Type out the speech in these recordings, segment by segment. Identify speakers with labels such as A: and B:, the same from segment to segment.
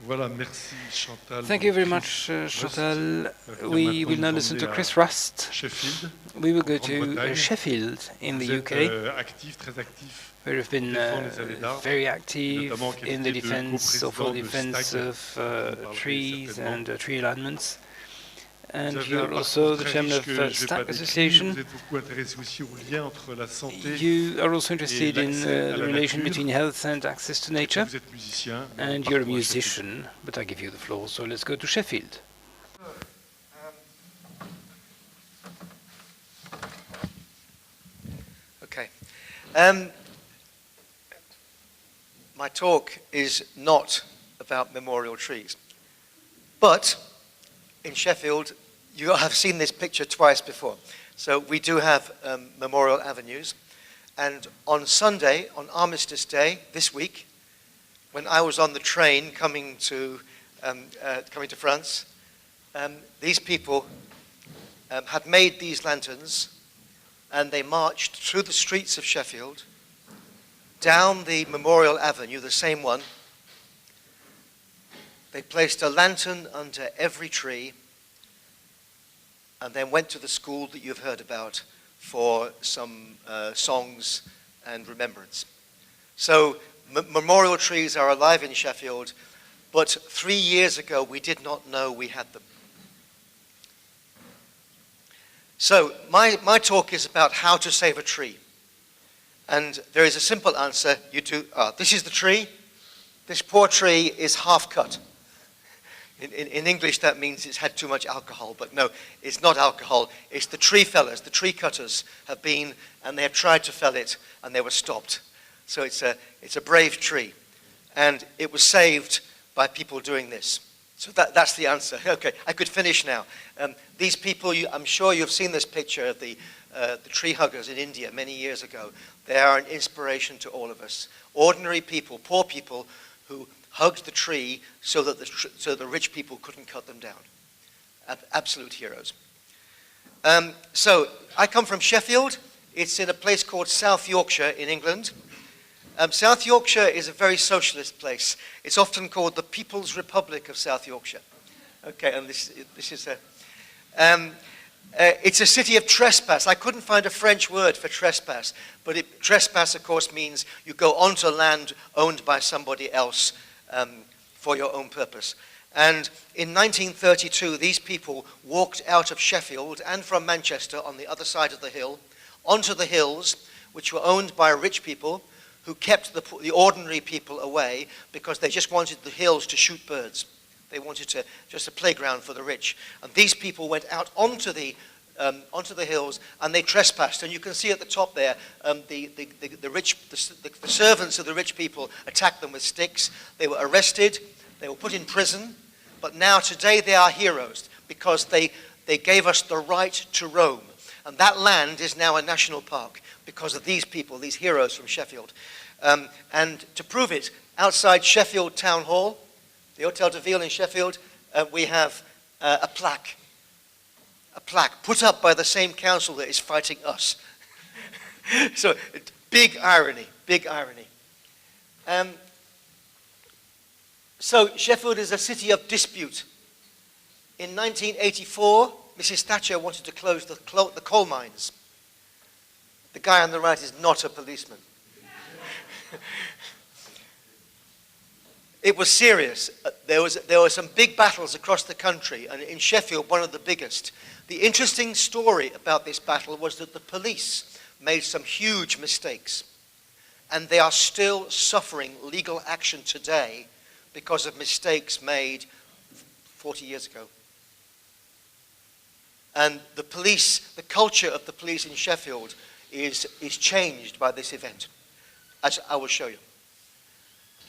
A: Voilà, merci Chantal.
B: Thank you very much, Chantal. We will now listen to Chris Rust.
A: Sheffield,
B: We will go to
A: Grande-Bretagne.
B: Sheffield in the
A: Vous
B: UK,
A: êtes actif, très actif,
B: where you've been very active in the defense of trees and tree alignments. And you're also the chairman of Stag Association.
A: Vous êtes beaucoup intéressé aussi au lien entre la santé.
B: You are also interested in the relation between health and access to nature.
A: Vous êtes musicien.
B: And you're a musician, but I give you the floor, so let's go to Sheffield.
C: Okay. My talk is not about memorial trees, but in Sheffield, you have seen this picture twice before. So we do have memorial avenues. And on Sunday, on Armistice Day, this week, when I was on the train coming to France, these people had made these lanterns, and they marched through the streets of Sheffield, down the Memorial Avenue, the same one. They placed a lantern under every tree, and then went to the school that you've heard about for some songs and remembrance. So memorial trees are alive in Sheffield, but 3 years ago we did not know we had them. So my talk is about how to save a tree. And there is a simple answer. This is the tree. This poor tree is half cut. In English, that means it's had too much alcohol, but no, it's not alcohol. It's the tree fellers, the tree cutters have been, and they have tried to fell it, and they were stopped. So it's a brave tree. And it was saved by people doing this. So that's the answer. Okay, I could finish now. These people, I'm sure you've seen this picture of the tree huggers in India many years ago. They are an inspiration to all of us. Ordinary people, poor people, who hugged the tree so that the rich people couldn't cut them down. Absolute heroes. So I come from Sheffield. It's in a place called South Yorkshire in England. South Yorkshire is a very socialist place. It's often called the People's Republic of South Yorkshire. Okay, and this is it's a city of trespass. I couldn't find a French word for trespass, but trespass, of course, means you go onto land owned by somebody else for your own purpose. And in 1932, these people walked out of Sheffield and from Manchester on the other side of the hill, onto the hills, which were owned by rich people who kept the ordinary people away because they just wanted the hills to shoot birds. They wanted just a playground for the rich. And these people went out onto the hills, and they trespassed. And you can see at the top there, the servants of the rich people attacked them with sticks. They were arrested. They were put in prison. But now, today, they are heroes because they gave us the right to roam. And that land is now a national park because of these people, these heroes from Sheffield. And to prove it, outside Sheffield Town Hall, the Hotel de Ville in Sheffield, we have a plaque put up by the same council that is fighting us. So, big irony, big irony. So, Sheffield is a city of dispute. In 1984, Mrs. Thatcher wanted to close the coal mines. The guy on the right is not a policeman. It was serious. There were some big battles across the country, and in Sheffield, one of the biggest. The interesting story about this battle was that the police made some huge mistakes, and they are still suffering legal action today because of mistakes made 40 years ago. And the police, the culture of the police in Sheffield is changed by this event, as I will show you.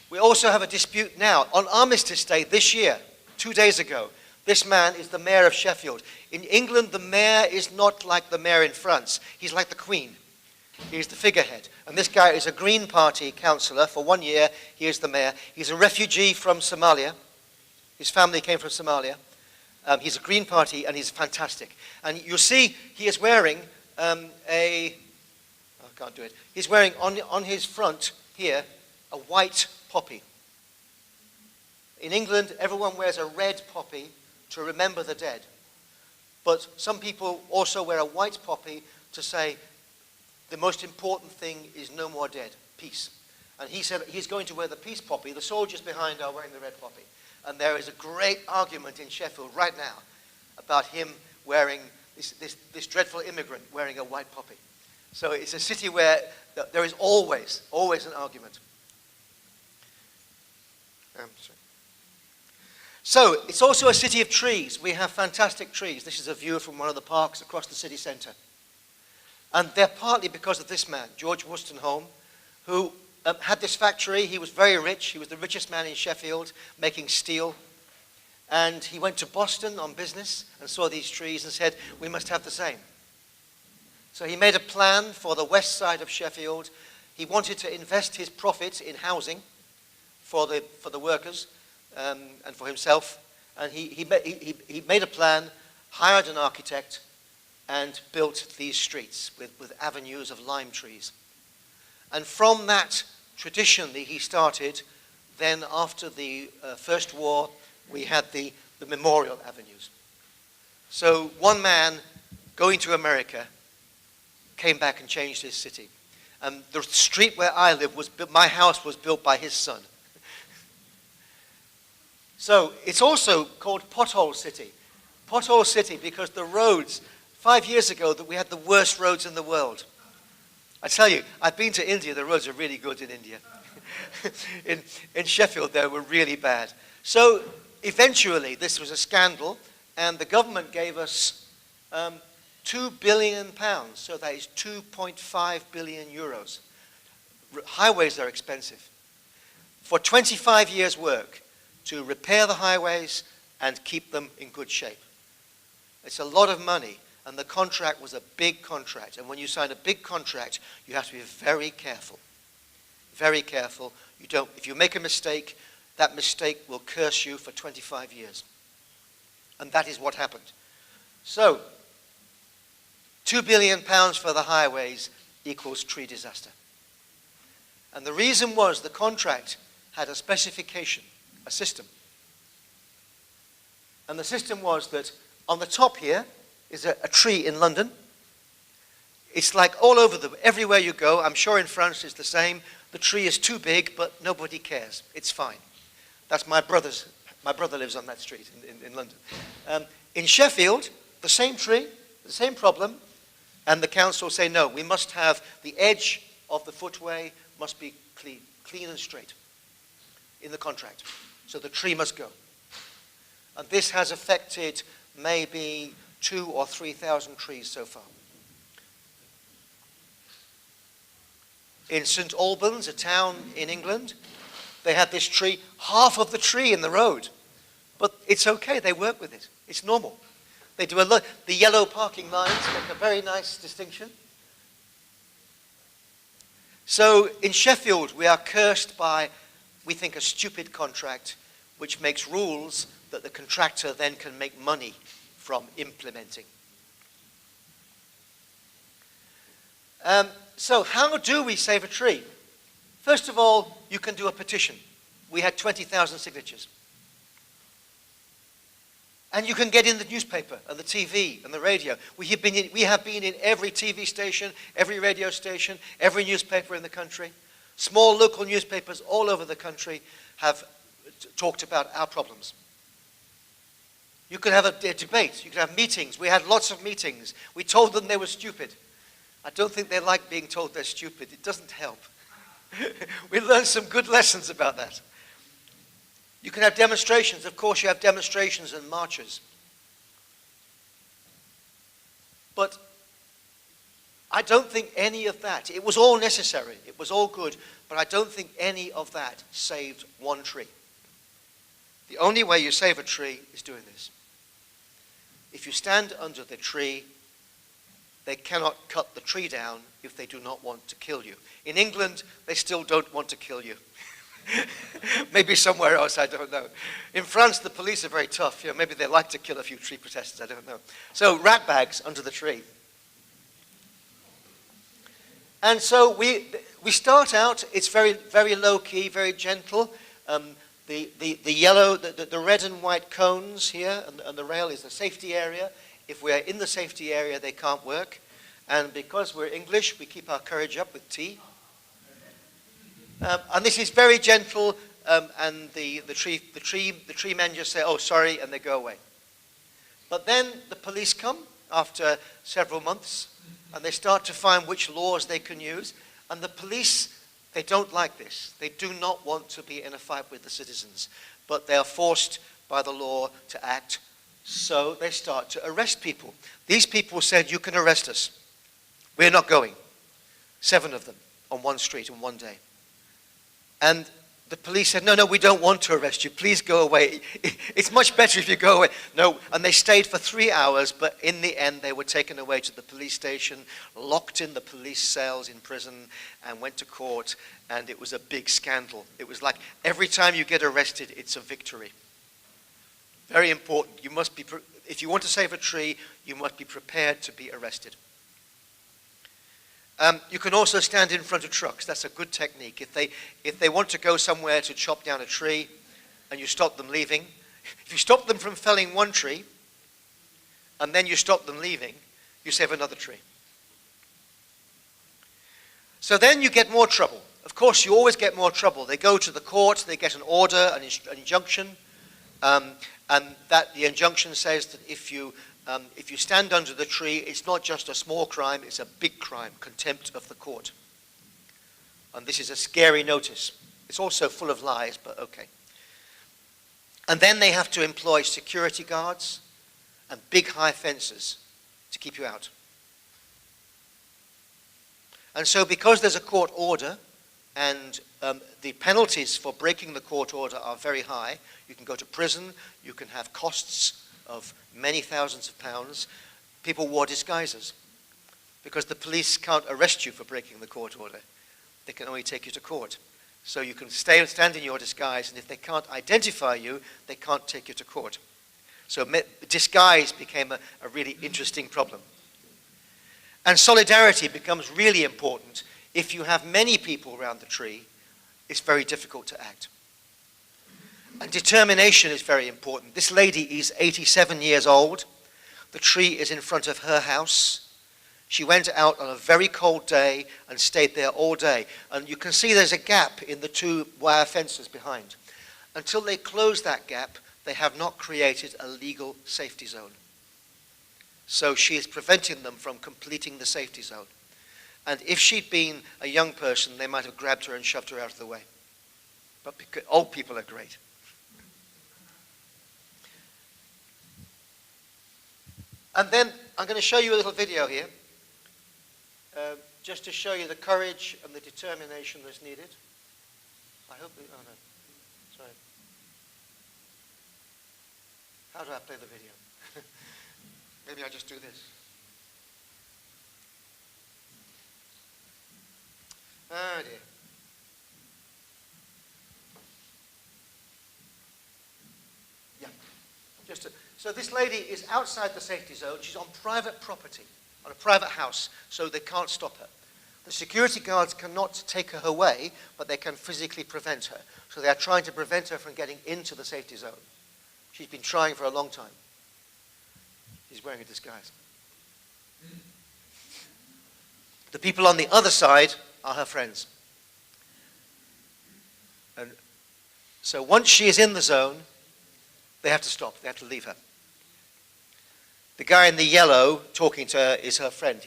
C: We also have a dispute now. On Armistice Day this year, 2 days ago, this man is the mayor of Sheffield. In England, the mayor is not like the mayor in France. He's like the Queen. He's the figurehead. And this guy is a Green Party councillor. For 1 year, he is the mayor. He's a refugee from Somalia. His family came from Somalia. He's a Green Party, and he's fantastic. And you'll see he is wearing I can't do it. He's wearing on his front here a white poppy. In England, everyone wears a red poppy to remember the dead. But some people also wear a white poppy to say the most important thing is no more dead, peace. And he said he's going to wear the peace poppy. The soldiers behind are wearing the red poppy. And there is a great argument in Sheffield right now about him wearing, this dreadful immigrant wearing a white poppy. So it's a city where there is always an argument. So it's also a city of trees. We have fantastic trees. This is a view from one of the parks across the city centre. And they're partly because of this man, George Wostenholme, who had this factory. He was very rich. He was the richest man in Sheffield, making steel. And he went to Boston on business and saw these trees and said, we must have the same. So he made a plan for the west side of Sheffield. He wanted to invest his profits in housing for the workers and for himself. And he made a plan, hired an architect, and built these streets with avenues of lime trees. And from that tradition that he started, then after the First War, we had the memorial avenues. So one man going to America came back and changed his city. And the street where I live my house was built by his son. So it's also called Pothole City. Pothole City because the roads, 5 years ago, that we had the worst roads in the world. I tell you, I've been to India, the roads are really good in India. in Sheffield, they were really bad. So eventually, this was a scandal, and the government gave us £2 billion, so that is 2.5 billion euros. Highways are expensive. For 25 years' work to repair the highways and keep them in good shape. It's a lot of money, and the contract was a big contract. And when you sign a big contract, you have to be very careful. Very careful. If you make a mistake, that mistake will curse you for 25 years. And that is what happened. So, £2 billion for the highways equals tree disaster. And the reason was the contract had a specification, a system. And the system was that on the top here is a tree in London. It's like all over everywhere you go. I'm sure in France it's the same. The tree is too big, but nobody cares. It's fine. That's my brother lives on that street in London. In Sheffield, the same tree, the same problem, and the council say, no, we must have the edge of the footway must be clean and straight in the contract. So the tree must go. And this has affected maybe 2,000 or 3,000 trees so far. In St. Albans, a town in England, they had this tree, half of the tree in the road. But it's okay, they work with it. It's normal. They do the yellow parking lines make a very nice distinction. So in Sheffield, we are cursed by, we think, a stupid contract which makes rules that the contractor then can make money from implementing. So how do we save a tree? First of all, you can do a petition. We had 20,000 signatures. And you can get in the newspaper and the TV and the radio. We have been in every TV station, every radio station, every newspaper in the country. Small local newspapers all over the country have talked about our problems. You could have a debate. You could have meetings. We had lots of meetings. We told them they were stupid. I don't think they like being told they're stupid. It doesn't help. We learned some good lessons about that. You can have demonstrations. Of course, you have demonstrations and marches. But I don't think any of that, it was all necessary, it was all good, but I don't think any of that saved one tree. The only way you save a tree is doing this. If you stand under the tree, they cannot cut the tree down if they do not want to kill you. In England, they still don't want to kill you. Maybe somewhere else, I don't know. In France, the police are very tough. You know, maybe they like to kill a few tree protesters, I don't know. So Ratbags under the tree. And so we start out, it's very, very low key, very gentle. The yellow, the red and white cones here and the rail is the safety area. If we're in the safety area, they can't work. And because we're English, we keep our courage up with tea. And this is very gentle, and the tree men just say, "Oh, sorry," and they go away. But then the police come after several months, and they start to find which laws they can use. And the police, they don't like this. They do not want to be in a fight with the citizens, but they are forced by the law to act. So they start to arrest people. These people said, "You can arrest us. We're not going." 7 of them on one street in one day. And the police said, no, we don't want to arrest you. Please go away. It's much better if you go away. No, and they stayed for 3 hours, but in the end they were taken away to the police station, locked in the police cells in prison, and went to court, and it was a big scandal. It was like every time you get arrested, it's a victory. Very important. You must be, if you want to save a tree, you must be prepared to be arrested. You can also stand in front of trucks. That's a good technique. If they want to go somewhere to chop down a tree and you stop them leaving, if you stop them from felling one tree and then you stop them leaving, you save another tree. So then you get more trouble. Of course, you always get more trouble. They go to the court, they get an order, an injunction, and that the injunction says that if you stand under the tree, it's not just a small crime, it's a big crime, contempt of the court. And this is a scary notice. It's also full of lies, but okay. And then they have to employ security guards and big high fences to keep you out. And so because there's a court order and the penalties for breaking the court order are very high, you can go to prison, you can have costs of many thousands of pounds, people wore disguises because the police can't arrest you for breaking the court order. They can only take you to court. So you can stand in your disguise, and if they can't identify you, they can't take you to court. So disguise became a really interesting problem. And solidarity becomes really important. If you have many people around the tree, it's very difficult to act. And determination is very important. This lady is 87 years old. The tree is in front of her house. She went out on a very cold day and stayed there all day. And you can see there's a gap in the 2 wire fences behind. Until they close that gap, they have not created a legal safety zone. So she is preventing them from completing the safety zone. And if she'd been a young person, they might have grabbed her and shoved her out of the way. But because old people are great. And then I'm going to show you a little video here, just to show you the courage and the determination that's needed. I hope, oh no, sorry. How do I play the video? Maybe I just do this. Oh dear. Yeah, so this lady is outside the safety zone. She's on private property, on a private house, so they can't stop her. The security guards cannot take her away, but they can physically prevent her. So they are trying to prevent her from getting into the safety zone. She's been trying for a long time. She's wearing a disguise. The people on the other side are her friends. And so once she is in the zone, they have to stop. They have to leave her. The guy in the yellow talking to her is her friend.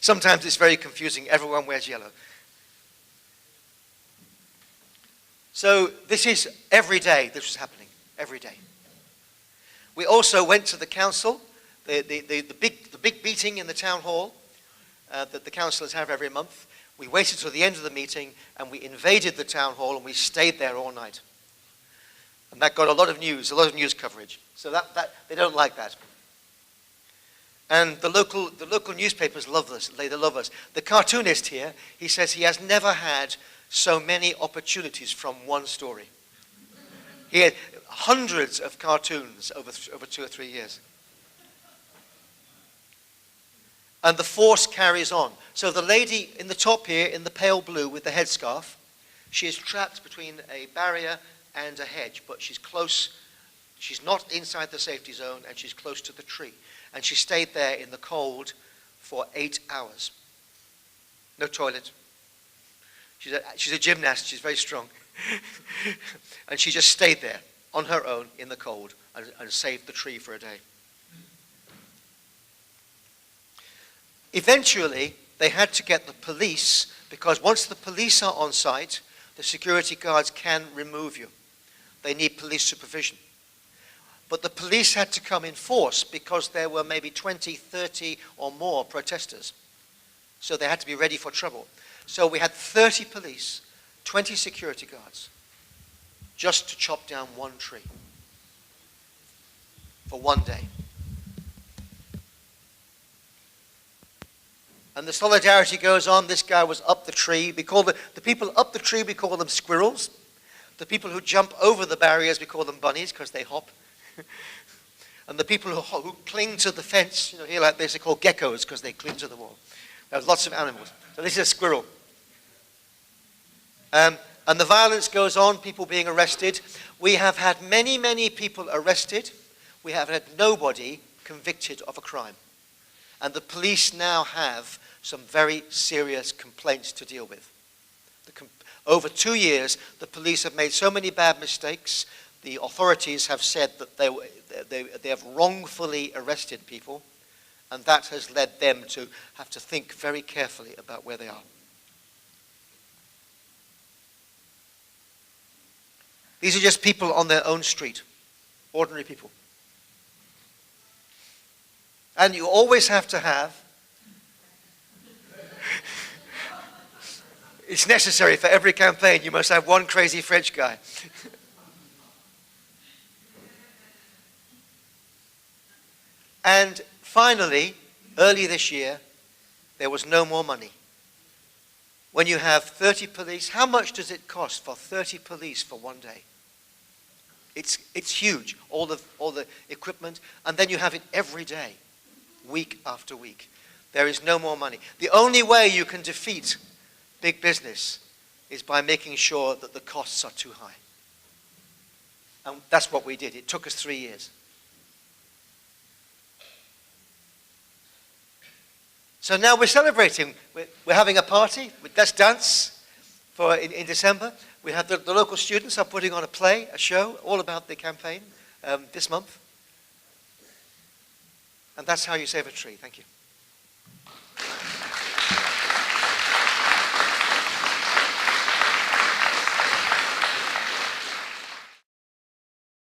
C: Sometimes it's very confusing. Everyone wears yellow. So this is every day this was happening. Every day. We also went to the council, the big meeting in the town hall that the councillors have every month. We waited till the end of the meeting and we invaded the town hall and we stayed there all night. And that got a lot of news coverage. So that they don't like that. And the local newspapers love us. They love us. The cartoonist here, he says he has never had so many opportunities from one story. He had hundreds of cartoons over 2 or 3 years. And the force carries on. So the lady in the top here, in the pale blue with the headscarf, she is trapped between a barrier and a hedge, but she's close. She's not inside the safety zone, and she's close to the tree. And she stayed there in the cold for 8 hours. No toilet. She's a gymnast. She's very strong. And she just stayed there on her own in the cold and saved the tree for a day. Eventually, they had to get the police, because once the police are on site, the security guards can remove you. They need police supervision. But the police had to come in force because there were maybe 20, 30 or more protesters. So they had to be ready for trouble. So we had 30 police, 20 security guards, just to chop down one tree for one day. And the solidarity goes on. This guy was up the tree. We call the people up the tree, we call them squirrels. The people who jump over the barriers, we call them bunnies because they hop. And the people who cling to the fence, here like this, are called geckos because they cling to the wall. There's lots of animals. So this is a squirrel. And the violence goes on, people being arrested. We have had many, many people arrested. We have had nobody convicted of a crime. And the police now have some very serious complaints to deal with. Over 2 years, the police have made so many bad mistakes. The authorities have said that they have wrongfully arrested people, and that has led them to have to think very carefully about where they are. These are just people on their own street, ordinary people. And you always have to have, it's necessary for every campaign, you must have one crazy French guy. And finally, early this year, there was no more money. When you have 30 police, how much does it cost for 30 police for one day? It's huge, all the equipment, and then you have it every day, week after week. There is no more money. The only way you can defeat big business is by making sure that the costs are too high. And that's what we did. It took us 3 years. So now we're celebrating. We're having a party. Let's dance in December. We have the local students are putting on a play, a show, all about the campaign this month. And that's how you save a tree. Thank you.